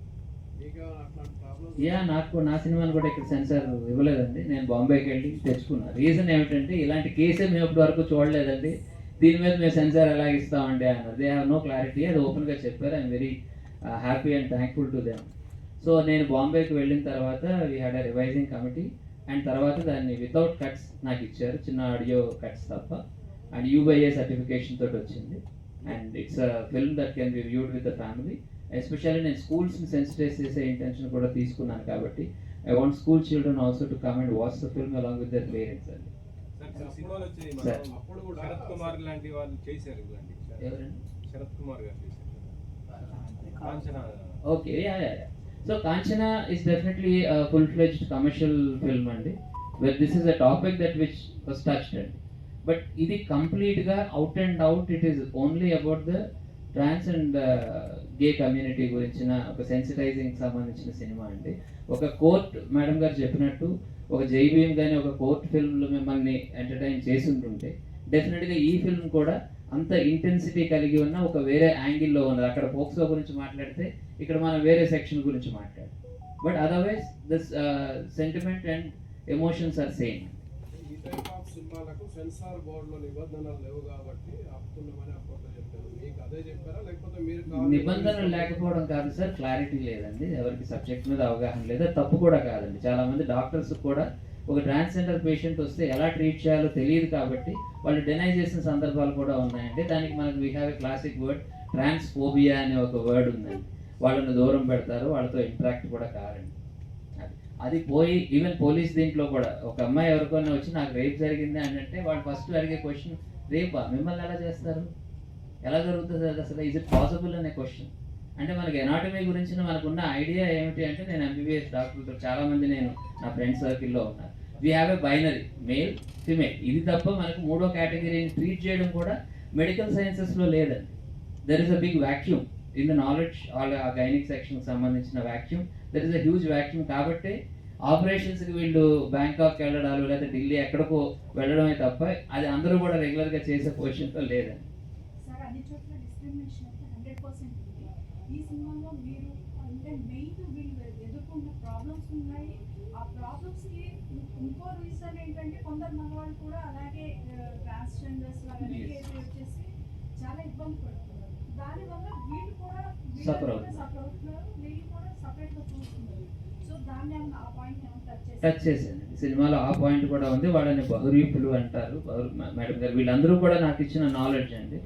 నాకు నా సినిమాని కూడా ఇక్కడ సెన్సార్ ఇవ్వలేదండి. నేను బాంబేకి వెళ్ళి తెచ్చుకున్నాను. రీజన్ ఏమిటంటే ఇలాంటి కేసే మేము ఇప్పటి వరకు చూడలేదండి, దీని మీద మేము సెన్సార్ ఎలా ఇస్తామండి అన్నారు. దే హ్యావ్ నో క్లారిటీ, అది ఓపెన్గా చెప్పారు. I'm very happy and thankful to them. So నేను బాంబేకి వెళ్ళిన తర్వాత we had a revising committee and తర్వాత దాన్ని వితౌట్ కట్స్ నాకు ఇచ్చారు, చిన్న ఆడియో కట్స్ తప్ప. అండ్ UBA సర్టిఫికేషన్ తోటి వచ్చింది. And it's a film that can be viewed with the family. Especially నేను స్కూల్స్ని సెన్సిటైజ్ చేసే ఇంటెన్షన్ కూడా తీసుకున్నాను కాబట్టి I want school children also to come and watch the film along with their parents అండి. సినిమాలు వచ్చాయి, అప్పుడు కూడా శరత్ కుమార్ లాంటి వాళ్ళు చేశారు. శరత్ కుమార్ గారు చేశారు Kanchana. Okay, so Kanchana is definitely a full-fledged commercial film అండి, where this is a topic that which was touched అండి. బట్ ఇది కంప్లీట్గా out and out it is only about the trans and gay community గురించిన ఒక సెన్సిటైజింగ్ సంబంధించిన cinema అండి. ఒక court madam గారు చెప్పినట్టు ఒక జై భీమ్ కానీ ఒక కోర్ట్ ఫిల్మ్లో మిమ్మల్ని ఎంటర్టైన్ చేసి ఉంటుంటే డెఫినెట్గా ఈ ఫిల్మ్ కూడా అంత ఇంటెన్సిటీ కలిగి ఉన్న ఒక వేరే యాంగిల్లో ఉన్నది. అక్కడ పోక్సో గురించి మాట్లాడితే ఇక్కడ మనం వేరే సెక్షన్ గురించి మాట్లాడాలి. But otherwise this sentiment and emotions are same. ఈ టైప్ ఆఫ్ సినిమాలకు సెన్సార్ బోర్డులో నిబంధనలు లేవు కాబట్టి ఆపుతున్నామని అప్పట్లో చెప్పారు. మీకు అదే చెప్పారా లేకపోతే మీరు నిబంధనలు లేకపోవడం కాదు సార్, క్లారిటీ లేదండి. ఎవరికి సబ్జెక్ట్ మీద అవగాహన లేదా, తప్పు కూడా కాదండి. చాలా మంది డాక్టర్స్ కూడా ఒక ట్రాన్స్జెండర్ పేషెంట్ వస్తే ఎలా ట్రీట్ చేయాలో తెలియదు కాబట్టి వాళ్ళు డెనై చేసిన సందర్భాలు కూడా ఉన్నాయండి. దానికి మనకు we have a classic word transphobia అనే ఒక వర్డ్ ఉందండి. వాళ్ళని దూరం పెడతారు, వాళ్ళతో ఇంటరాక్ట్ కూడా కారండి. అది పోయి ఈవెన్ పోలీస్ దీంట్లో కూడా ఒక అమ్మాయి ఎవరికైనా వచ్చి నాకు రేప్ జరిగింది అని అంటే వాళ్ళు ఫస్ట్ అడిగే క్వశ్చన్, రేపా, మిమ్మల్ని ఎలా చేస్తారు, ఎలా జరుగుతుంది అది అసలు, ఈజ్ ఇట్ పాసిబుల్ అనే క్వశ్చన్. అంటే మనకి ఎనాటమీ గురించి మనకున్న ఐడియా ఏమిటి అంటే, నేను ఎంబీబీఎస్ డాక్టర్తో చాలామంది నేను నా ఫ్రెండ్ సర్కిల్లో ఉన్నారు. We have a binary male female, ఇది తప్ప మనకు మూడో కేటగిరీని ట్రీట్ చేయడం కూడా మెడికల్ సైన్సెస్లో లేదండి. There is a big vacuum in the knowledge, ఆ గైనిక్ సెక్షన్కి సంబంధించిన vacuum, there is a huge vacuum. కాబట్టి ఆపరేషన్స్కి వీళ్ళు బ్యాంకాక్ వెళ్ళడాలు లేదా ఢిల్లీ ఎక్కడికో వెళ్ళడమే తప్ప అది అందరూ కూడా రెగ్యులర్గా చేసే పొజిషన్లో లేదండి. సార్ అన్ని చోట్ల డిస్క్రిమినేషన్ అయితే 100% ఉంది. ఈ సినిమాలో మీరు అంటే మెయిన్ వీళ్ళు ఎదుర్కొన్న ప్రాబ్లమ్స్ ఉన్నాయి. ఆ ప్రాబ్లమ్స్కి ఇంకో రీజన్ ఏంటంటే కొందరు మగవాళ్ళు కూడా అలాగే ట్రాన్స్జెండర్స్ అలాగే వచ్చేసి చాలా ఇబ్బంది పడుతున్నారు. దానివల్ల వీళ్ళు కూడా సఫర్ అవుతున్నారు, వీళ్ళు కూడా సపరేట్గా చూస్తున్నారు. సో దాన్ని ఆ పాయింట్ టచ్ చేశాను. సినిమాలో ఆ పాయింట్ కూడా ఉంది. వాళ్ళని బహురీపులు అంటారు, మేడం గారు. వీళ్ళందరూ కూడా నాకు ఇచ్చిన నాలెడ్జ్ అండి.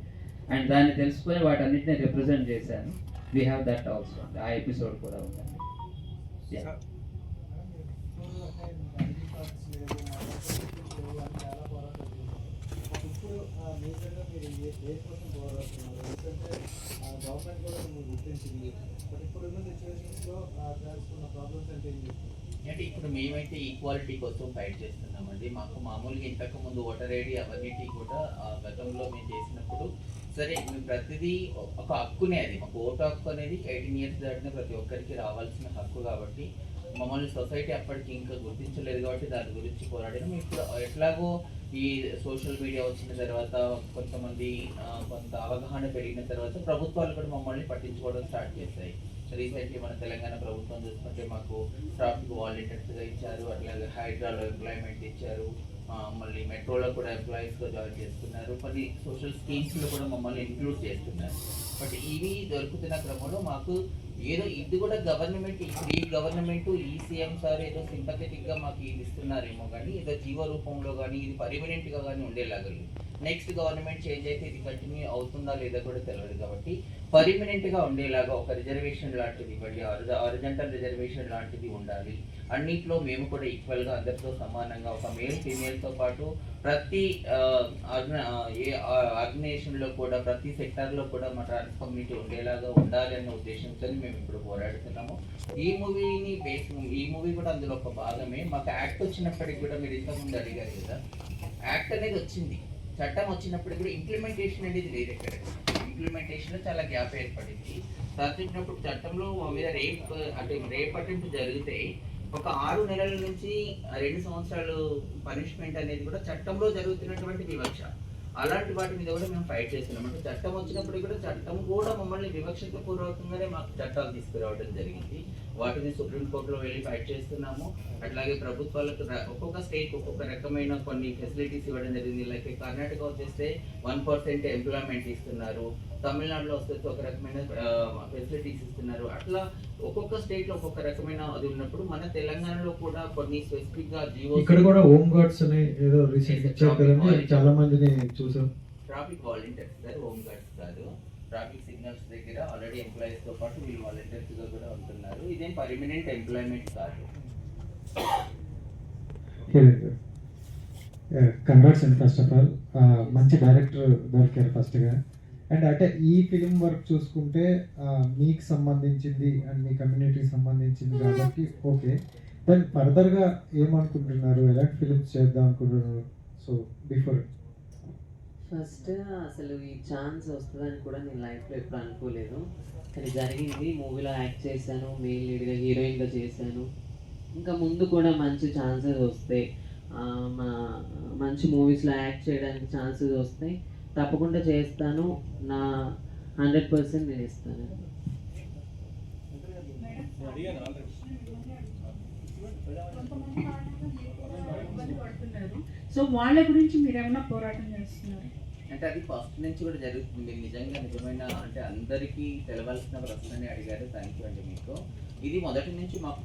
అండ్ దాన్ని తెలుసుకొని వాటన్నిటిని రిప్రజెంట్ చేశాను. వీ హ్యావ్ దట్ ఆల్సో, ఆ ఎపిసోడ్ కూడా ఉందండి. ఇప్పుడు మేజర్గా మీరు ఏ కోసం పోరాడుతున్నారు? ఎందుకంటే గవర్నమెంట్ కూడా మిమ్మల్ని గుర్తించింది. బట్ ఇప్పుడున్న సిచ్యువేషన్స్లో చేస్తున్న ప్రాబ్లమ్స్ అంటే ఏం చెప్తున్నారు? అంటే ఇప్పుడు మేమైతే ఈక్వాలిటీ కోసం ఫైట్ చేస్తున్నామండి. మాకు మామూలుగా ఇంతకు ముందు ఓటర్ ఐడి అవన్నీ కూడా గతంలో మేము చేసినప్పుడు సరే మేము ప్రతిదీ ఒక హక్కునే, అది మాకు ఓటు హక్కు అనేది 18 years దాటిన ప్రతి ఒక్కరికి రావాల్సిన హక్కు. కాబట్టి మమ్మల్ని సొసైటీ అప్పటికి ఇంకా గుర్తించలేదు కాబట్టి దాని గురించి పోరాడడం. ఇప్పుడు ఎట్లాగో ఈ సోషల్ మీడియా వచ్చిన తర్వాత కొంతమంది కొంత అవగాహన పెరిగిన తర్వాత ప్రభుత్వాలు కూడా మమ్మల్ని పట్టించుకోవడం స్టార్ట్ చేశాయి. రీసెంట్లీ మన తెలంగాణ ప్రభుత్వం చూసుకుంటే మాకు ట్రాఫిక్ వాలంటీర్స్గా ఇచ్చారు, అట్లాగే హైడ్రాలో ఎంప్లాయ్మెంట్ ఇచ్చారు, మళ్ళీ మెట్రోలో కూడా ఎంప్లాయీస్గా జాయిన్ చేస్తున్నారు, కొన్ని సోషల్ స్కీమ్స్లో కూడా మమ్మల్ని ఇంక్లూడ్ చేస్తున్నారు. బట్ ఇవి దొరుకుతున్న క్రమంలో మాకు ఏదో ఇది కూడా గవర్నమెంట్, ఇప్పుడు ఈ గవర్నమెంట్ ఈ సీఎం సార్ ఏదో సింపథెటిక్గా మాకు ఇది ఇస్తున్నారేమో కానీ ఏదో జీవో రూపంలో కానీ ఇది పర్మనెంట్గా కానీ ఉండేలాగా లేదు. నెక్స్ట్ గవర్నమెంట్ చేంజ్ అయితే ఇది కంటిన్యూ అవుతుందా లేదా కూడా తెలియదు. కాబట్టి పర్మనెంట్గా ఉండేలాగా ఒక రిజర్వేషన్ లాంటిది ఇవ్వండి, హారిజాంటల్ రిజర్వేషన్ లాంటిది ఉండాలి. అన్నిట్లో మేము కూడా ఈక్వల్గా అందరితో సమానంగా ఒక మేల్ ఫీమేల్తో పాటు ప్రతి ఆర్గనైజేషన్లో కూడా ప్రతి సెక్టార్లో కూడా మా ట్రాన్స్ కమ్యూనిటీ ఉండేలాగా ఉండాలి అన్న ఉద్దేశంతో మేము ఇప్పుడు పోరాడుతున్నాము. ఈ మూవీ కూడా అందులో ఒక భాగమే. మాకు యాక్ట్ వచ్చినప్పటికి కూడా మీరు ఇంతకుముందు అడిగారు కదా, యాక్ట్ అనేది వచ్చింది, చట్టం వచ్చినప్పుడు కూడా ఇంప్లిమెంటేషన్ అనేది లేదు. ఎక్కడ ఇంప్లిమెంటేషన్లో చాలా గ్యాప్ ఏర్పడింది. సాధించినప్పుడు చట్టంలో మా మీద రేప్ అటెంప్ట్ జరిగితే ఒక 6 నెలల నుంచి 2 సంవత్సరాలు పనిష్మెంట్ అనేది కూడా చట్టంలో జరుగుతున్నటువంటి వివక్ష. అలాంటి వాటి మీద కూడా మేము ఫైట్ చేస్తున్నాం. అంటే చట్టం వచ్చినప్పుడు కూడా చట్టం కూడా మమ్మల్ని వివక్షత పూర్వకంగానే మాకు చట్టాలు తీసుకురావడం జరిగింది. వాటిని సుప్రీంకోర్టులో వెళ్ళి ఫైట్ చేస్తున్నాము. అట్లాగే ప్రభుత్వాలకు ఒక్కొక్క స్టేట్ ఒక్కొక్క రకమైన కొన్ని ఫెసిలిటీస్ ఇవ్వడం జరిగింది. లైక్ కర్ణాటక వచ్చేస్తే 1% ఎంప్లాయ్మెంట్ ఇస్తున్నారు, తమిళనాడులో వస్తే ఒక రకమైన ఫెసిలిటీస్ ఇస్తున్నారు. అట్లా ఒక్కొక్క స్టేట్లో ఒక్కొక్క రకమైన అది ఉన్నప్పుడు మన తెలంగాణలో కూడా కొన్ని స్పెసిఫిక్ గా జీవో ఇక్కడ కూడా హోమ్ గార్డ్స్ అని ఏదో రీసెంట్ ఇచ్చారు కదండి, చాలా మందిని చూసాం. Traffic volunteers sir, home guards కాదు. ట్రాఫిక్ సిగ్నల్స్ దగ్గర ఆల్రెడీ ఎంప్లాయీస్ తో పాటు వీళ్ళు వాలంటీర్స్ గా కూడా ఉంటున్నారు. ఇదేం పర్మనెంట్ ఎంప్లాయ్మెంట్ కాదు. Congrats and first of all మంచి డైరెక్టర్ దొరికారు ఫస్ట్గా. అండ్ అంటే ఈ ఫిలిం వర్క్ చూసుకుంటే మీకు సంబంధించింది అండ్ మీ కమ్యూనిటీకి సంబంధించింది కాబట్టి ఓకే. దెన్ ఫర్దర్గా ఏమనుకుంటున్నారు, ఎలాంటి ఫిలిమ్స్ చేద్దాం అనుకుంటున్నారు? సో బిఫోర్ ఫస్ట్ అసలు ఈ ఛాన్స్ వస్తుందని కూడా నేను లైఫ్లో ఎప్పుడు అనుకోలేదు, కానీ జరిగింది. మూవీలో యాక్ట్ చేశాను, మెయిన్ లీడ్గా హీరోయిన్గా చేశాను. ఇంకా ముందు కూడా మంచి ఛాన్సెస్ వస్తాయి. మా మంచి మూవీస్లో యాక్ట్ చేయడానికి ఛాన్సెస్ వస్తాయి. తప్పకుండా చేస్తాను. నా 100% నేను ఇస్తాను. అడిగాను ఆల్రెడీ. కొంతమంది కారణంగా మీరు కూడా ఇబ్బంది పడుతున్నారు. సో వాళ్ళ గురించి మీరు ఏమైనా పోరాటం చేస్తున్నారు? అంటే అది ఫస్ట్ నుంచి కూడా జరుగుతుంది. మీరు నిజంగా నిజమైన అంటే అందరికీ తెలవాల్సిన ప్రశ్నని అడిగారు. థ్యాంక్ యూ అండి మీకు. ఇది మొదటి నుంచి మాకు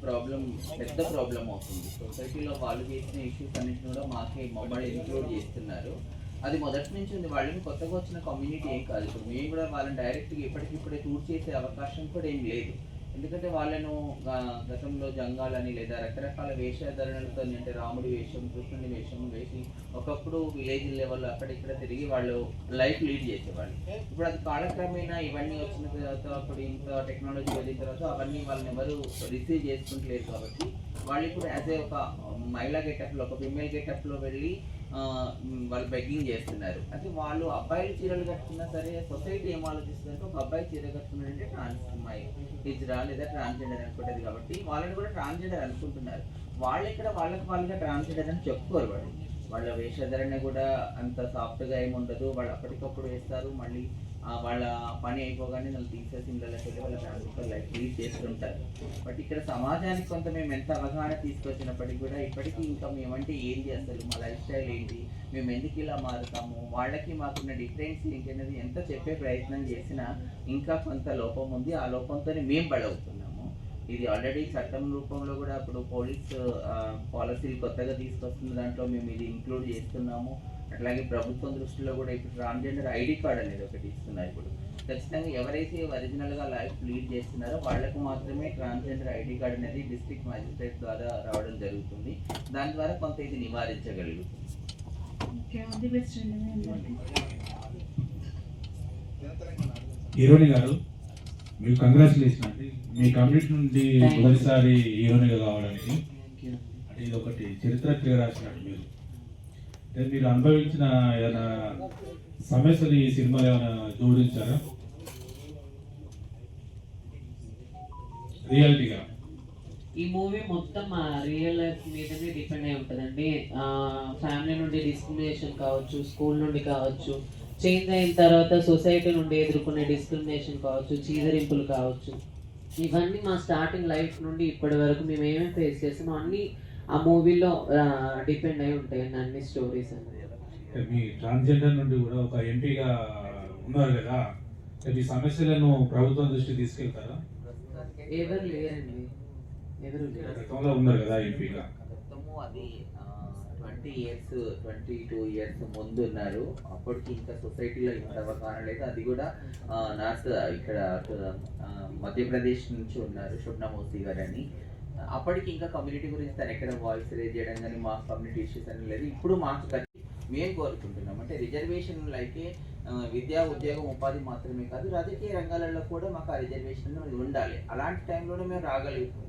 పెద్ద ప్రాబ్లం అవుతుంది. సొసైటీలో వాళ్ళు చేసిన ఇష్యూస్ అన్నింటిని కూడా మమ్మల్ని ఇంక్లూడ్ చేస్తున్నారు. అది మొదటి నుంచి ఉంది. వాళ్ళని కొత్తగా వచ్చిన కమ్యూనిటీ ఏం కాదు. ఇప్పుడు మేము కూడా వాళ్ళని డైరెక్ట్గా ఇప్పటికిప్పుడే టూర్ చేసే అవకాశం కూడా ఏం లేదు. ఎందుకంటే వాళ్ళను గతంలో జంగాలని లేదా రకరకాల వేషధారణలతో అంటే రాముడి వేషం, కృష్ణుడి వేషం వేసి ఒకప్పుడు విలేజ్ లెవెల్లో అక్కడిక్కడ తిరిగి వాళ్ళు లైఫ్ లీడ్ చేసేవాళ్ళు. ఇప్పుడు అది కాలక్రమేణా ఇవన్నీ వచ్చిన తర్వాత అప్పుడు ఇంత టెక్నాలజీ వెళ్ళిన తర్వాత అవన్నీ వాళ్ళని ఎవరు రిసీవ్ చేసుకుంటలేరు. కాబట్టి వాళ్ళు ఇప్పుడు యాజ్ ఏ ఒక మహిళా గెటప్లో ఒక ఫిమేల్ గెటప్లో వెళ్ళి వాళ్ళు బెగ్గింగ్ చేస్తున్నారు. అంటే వాళ్ళు అబ్బాయిలు చీరలు కట్టుకున్నా సరే సొసైటీ ఏం ఆలోచిస్తుందంటే ఒక అబ్బాయి చీర కట్టుకున్నాడంటే ట్రాన్స్ అమ్మాయి హిజ్రా లేదా ట్రాన్స్జెండర్ అనుకుంటుంది. కాబట్టి వాళ్ళని కూడా ట్రాన్స్జెండర్ అనుకుంటున్నారు. వాళ్ళు ఇక్కడ వాళ్ళగా ట్రాన్స్జెండర్ అని చెప్పుకోరు. వాళ్ళ వేషధరణ కూడా అంత సాఫ్ట్గా ఏమి ఉండదు. వాళ్ళు అప్పటికప్పుడు వేస్తారు. మళ్ళీ వాళ్ళ పని అయిపోగానే వాళ్ళు తీసేసి ఇళ్ళకి వెళ్ళి వాళ్ళ ఫ్యామిలీతో లైఫ్ లీడ్ చేస్తుంటారు. బట్ ఇక్కడ సమాజానికి కొంత మేము ఎంత అవగాహన తీసుకొచ్చినప్పటికీ కూడా ఇప్పటికీ ఇంకా మేమంటే ఏంటి, అసలు మా లైఫ్ స్టైల్ ఏంటి, మేము ఎందుకు ఇలా మారుతాము, వాళ్ళకి మాకున్న డిఫరెన్స్ ఏంటి అనేది ఎంత చెప్పే ప్రయత్నం చేసినా ఇంకా కొంత లోపం ఉంది. ఆ లోపంతోనే మేము బలవుతున్నాము. ఇది ఆల్రెడీ చట్టం రూపంలో కూడా ఇప్పుడు పోలీస్ పాలసీలు కొత్తగా తీసుకొస్తున్న దాంట్లో మేము ఇది ఇంక్లూడ్ చేస్తున్నాము. అట్లాగే ప్రభుత్వం దృష్టిలో కూడా ఇప్పుడు ట్రాన్స్జెండర్ ఐడి కార్డ్ అనేది ఒకటి ఇస్తున్నారు. ఇప్పుడు ఖచ్చితంగా ఎవరైతే ఒరిజినల్గా లైఫ్ లీడ్ చేస్తున్నారో వాళ్ళకు మాత్రమే ట్రాన్స్జెండర్ ఐడి కార్డ్ అనేది డిస్ట్రిక్ట్ మ్యాజిస్ట్రేట్ ద్వారా రావడం జరుగుతుంది. దాని ద్వారా కొంత ఇది నివారించగలుగుతుంది. హీరోని గారు మీకు కంగ్రాచులేషన్ అండి. మీ కమ్యూనిటీ నుండి మొదటిసారి హీరోనిగా కావడానికి అంటే ఇది ఒకటి చరిత్ర తిరగరాసినట్టు మీరు. అంటే మీరు అనుభవించిన ఏదైనా సమస్యలు ఈ సినిమాలో ఏమైనా జోడించారా రియాలిటీగా? ఈ మూవీ మొత్తం మా రియల్ లైఫ్ మీదనే డిపెండ్ అయి ఉంటుందండి. ఫ్యామిలీ నుండి డిస్క్రిమినేషన్ కావచ్చు, స్కూల్ నుండి కావచ్చు, చేంజ్ అయిన తర్వాత సొసైటీ నుండి ఎదుర్కొనే డిస్క్రిమినేషన్ కావచ్చు, చీదరింపులు కావచ్చు, ఇవన్నీ మా స్టార్టింగ్ లైఫ్ నుండి ఇప్పటి వరకు మేము ఏమేమి ఫేస్ చేస్తామో అన్నీ ఆ మూవీలో డిపెండ్ అయి ఉంటాయి అన్ని స్టోరీస్ అనేది. మీ ట్రాన్స్జెండర్ నుండి కూడా ఒక ఎంపీగా ఉన్నారు కదా, మీ సమస్యలను ప్రభుత్వం దృష్టి తీసుకెళ్తారా? ఎవరు లేరండి, ఎవరు లేరు. గతంలో ఉన్నారు కదా ఎంపీగా. గతము అది 22 ఇయర్స్ ముందు ఉన్నారు. అప్పటికి ఇంకా సొసైటీలో ఇంత అవగాహన లేదు. అది కూడా నార్త్ ఇక్కడ మధ్యప్రదేశ్ నుంచి ఉన్నారు శుభ్నమోసి గారు అని. అప్పటికి ఇంకా కమ్యూనిటీ గురించి తను ఎక్కడ వాయిస్ రేజ్ చేయడం కానీ మా కమ్యూనిటీ ఇష్యూస్ అని లేదు. ఇప్పుడు మాకు మేము కోరుకుంటున్నాం అంటే రిజర్వేషన్లు అయితే విద్యా, ఉద్యోగం, ఉపాధి మాత్రమే కాదు రాజకీయ రంగాలలో కూడా మాకు ఆ రిజర్వేషన్ ఉండాలి. అలాంటి టైంలోనే మేము రాగలుగుతున్నాం.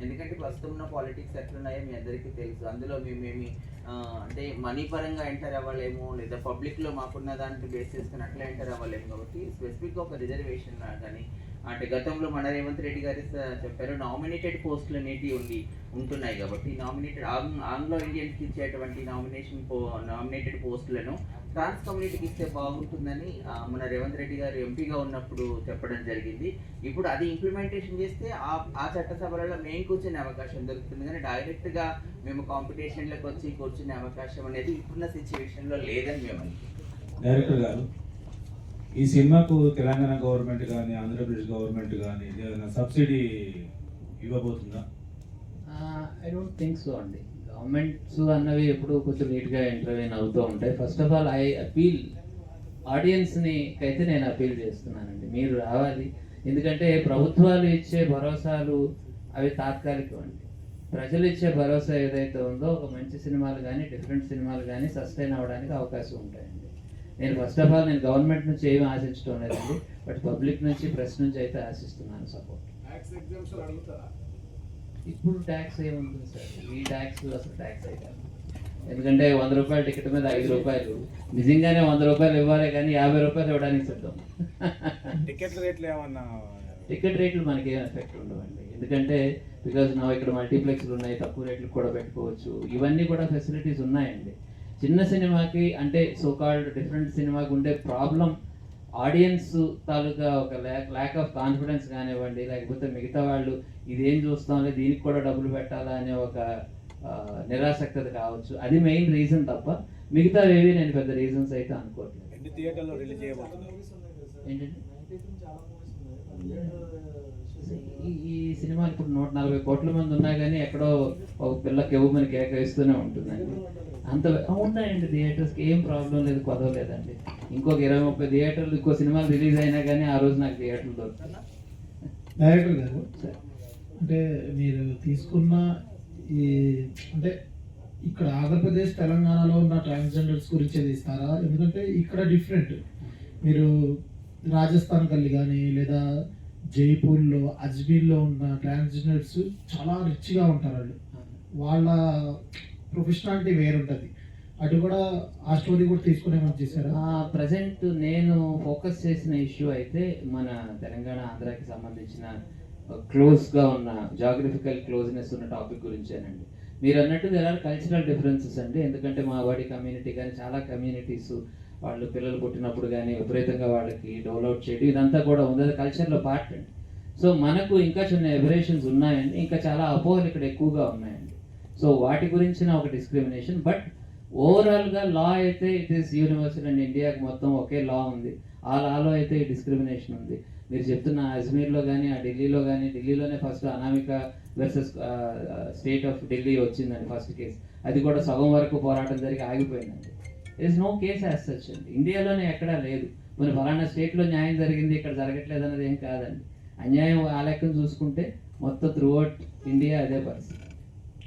ఎందుకంటే ప్రస్తుతం ఉన్న పాలిటిక్స్ ఎట్లున్నాయో మీ అందరికీ తెలుసు. అందులో మేమేమి అంటే మనీ పరంగా ఎంటర్ అవ్వలేము, లేదా పబ్లిక్లో మాకున్న దాంట్లో బేస్ చేసుకుని అట్లా ఎంటర్ అవ్వలేము. కాబట్టి స్పెసిఫిక్గా ఒక రిజర్వేషన్ కానీ అంటే గతంలో మన రేవంత్ రెడ్డి గారు చెప్పారు నామినేటెడ్ పోస్టులు అనేటివి ఉంటున్నాయి. కాబట్టి నామినేటెడ్ ఆంగ్లో ఇండియన్స్కి ఇచ్చేటువంటి నామినేటెడ్ పోస్టులను ట్రాన్స్ కమ్యూనిటీకి ఇస్తే బాగుంటుందని మన రేవంత్ రెడ్డి గారు ఎంపీగా ఉన్నప్పుడు చెప్పడం జరిగింది. ఇప్పుడు అది ఇంప్లిమెంటేషన్ చేస్తే ఆ చట్టసభలలో మేము కూర్చునే అవకాశం దొరుకుతుంది. కానీ డైరెక్ట్గా మేము కాంపిటీషన్లకు వచ్చి కూర్చునే అవకాశం అనేది ఇప్పుడున్న సిచ్యువేషన్లో లేదని మేము అనుకుంటున్నాం. డైరెక్టర్ గారు, ఈ సినిమాకు తెలంగాణ గవర్నమెంట్ కానీ ఆంధ్రప్రదేశ్ గవర్నమెంట్ కానీ ఏదైనా సబ్సిడీ ఇవ్వబోతుందా? ఐ డోంట్ థింక్ సో అండి. గవర్నమెంట్స్ అన్నవి ఎప్పుడు కొంచెం నీట్గా ఇంటర్వ్యూన్ అవుతూ ఉంటాయి. First of all I appeal ఆడియన్స్ని అయితే నేను అపీల్ చేస్తున్నానండి, మీరు రావాలి. ఎందుకంటే ప్రభుత్వాలు ఇచ్చే భరోసాలు అవి తాత్కాలికం అండి. ప్రజలు ఇచ్చే భరోసా ఏదైతే ఉందో ఒక మంచి సినిమాలు కానీ డిఫరెంట్ సినిమాలు కానీ సస్టైన్ అవ్వడానికి అవకాశం ఉంటాయండి. నేను ఫస్ట్ ఆఫ్ ఆల్ నేను గవర్నమెంట్ నుంచి ఏమి ఆశించడం లేదండి, బట్ పబ్లిక్ నుంచి ప్రెస్ నుంచి అయితే ఆశిస్తున్నాను సపోర్ట్. ఇప్పుడు ట్యాక్స్ ఏముంటుంది సార్, ఈ ట్యాక్స్ అసలు ట్యాక్స్ అయితే ఎందుకంటే 100 రూపాయల టికెట్ మీద 5 రూపాయలు నిజంగానే 100 రూపాయలు ఇవ్వాలి కానీ 50 రూపాయలు ఇవ్వడానికి సిద్ధం. టికెట్ల రేట్లు ఏమన్నా టికెట్ రేట్లు మనకి ఏం ఎఫెక్ట్ ఉండవండి, ఎందుకంటే బికాజ్ నా ఇక్కడ మల్టీప్లెక్స్లు ఉన్నాయి, తక్కువ రేట్లకు కూడా పెట్టుకోవచ్చు, ఇవన్నీ కూడా ఫెసిలిటీస్ ఉన్నాయండి. చిన్న సినిమాకి అంటే సో కాల్డ్ డిఫరెంట్ సినిమాకి ఉండే ప్రాబ్లం ఆడియన్స్ తాలూకా ఒక ల్యాక్ ఆఫ్ కాన్ఫిడెన్స్ కానివ్వండి, లేకపోతే మిగతా వాళ్ళు ఇదేం చూస్తాంలే దీనికి కూడా డబ్బులు పెట్టాలా అనే ఒక నిరాసక్తత కావచ్చు, అది మెయిన్ రీజన్ తప్ప మిగతా ఏవి నేను పెద్ద రీజన్స్ అయితే అనుకోవట్లేదు. ఎన్ని థియేటర్లో రిలీజ్ చేయబోతున్నారు? ఏంటంటే ఈ సినిమా ఇప్పుడు 140 కోట్ల మంది ఉన్నా కానీ ఎక్కడో ఒక పిల్లకి ఇవ్వమని కేక వేస్తూనే ఉంటుందండి. అంత ఉన్నాయండి థియేటర్స్కి, ఏం ప్రాబ్లం లేదు, కొదవలేదండి. ఇంకొక 20-30 థియేటర్లు ఇంకో సినిమాలు రిలీజ్ అయినా కానీ ఆ రోజు నాకు థియేటర్లు దొరుకుతాయి. డైరెక్టర్ గారు, అంటే మీరు తీసుకున్న ఈ అంటే ఇక్కడ ఆంధ్రప్రదేశ్ తెలంగాణలో ఉన్న ట్రాన్స్జెండర్స్ గురించి తీస్తారా? ఎందుకంటే ఇక్కడ డిఫరెంట్. మీరు రాజస్థాన్ కల్లి కానీ లేదా జైపూర్లో అజ్మీర్లో ఉన్న ట్రాన్స్జెండర్స్ చాలా రిచ్గా ఉంటారు. వాళ్ళ ప్రొఫెషనాలిటీ వేరుంటుంది. అటు కూడా ఆ స్టోరీ కూడా తీసుకునేమని చేశారు. ప్రజెంట్ నేను ఫోకస్ చేసిన ఇష్యూ అయితే మన తెలంగాణ ఆంధ్రాకి సంబంధించిన క్లోజ్గా ఉన్న జాగ్రఫికల్ క్లోజ్నెస్ ఉన్న టాపిక్ గురించేనండి. మీరు అన్నట్టు దేర్ ఆర్ కల్చరల్ డిఫరెన్సెస్ అండి, ఎందుకంటే మావాడి కమ్యూనిటీ కానీ చాలా కమ్యూనిటీస్ వాళ్ళు పిల్లలు పుట్టినప్పుడు కానీ విపరీతంగా వాళ్ళకి డెవలప్ చేయడం ఇదంతా కూడా ఉంది, అది కల్చర్లో పార్ట్ అండి. సో మనకు ఇంకా చిన్న ఎబరేషన్స్ ఉన్నాయండి, ఇంకా చాలా అపోహలు ఇక్కడ ఎక్కువగా ఉన్నాయండి. సో వాటి గురించిన ఒక డిస్క్రిమినేషన్. బట్ ఓవరాల్గా లా అయితే ఇట్ ఈస్ యూనివర్సల్ అండ్ ఇండియాకి మొత్తం ఒకే లా ఉంది. ఆ లాలో అయితే ఈ డిస్క్రిమినేషన్ ఉంది. మీరు చెప్తున్న అజ్మీర్లో కానీ ఆ ఢిల్లీలో కానీ, ఢిల్లీలోనే first Anamika versus state of Delhi వచ్చిందండి ఫస్ట్ కేసు, అది కూడా సగం వరకు పోరాటం జరిగి ఆగిపోయిందండి. It is no case as such అండి, ఇండియాలోనే ఎక్కడా లేదు. మన ఫలానా స్టేట్లో న్యాయం జరిగింది ఇక్కడ జరగట్లేదు అన్నది ఏం కాదండి. అన్యాయం ఆ లెక్కను చూసుకుంటే మొత్తం త్రూ అవుట్ ఇండియా అదే పరిస్థితి.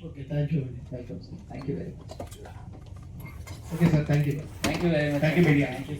ఓకే, థ్యాంక్ యూ అండి. Welcome sir, thank you very much. Okay sir, thank you. Thank you very much. Thank you media. Thank you.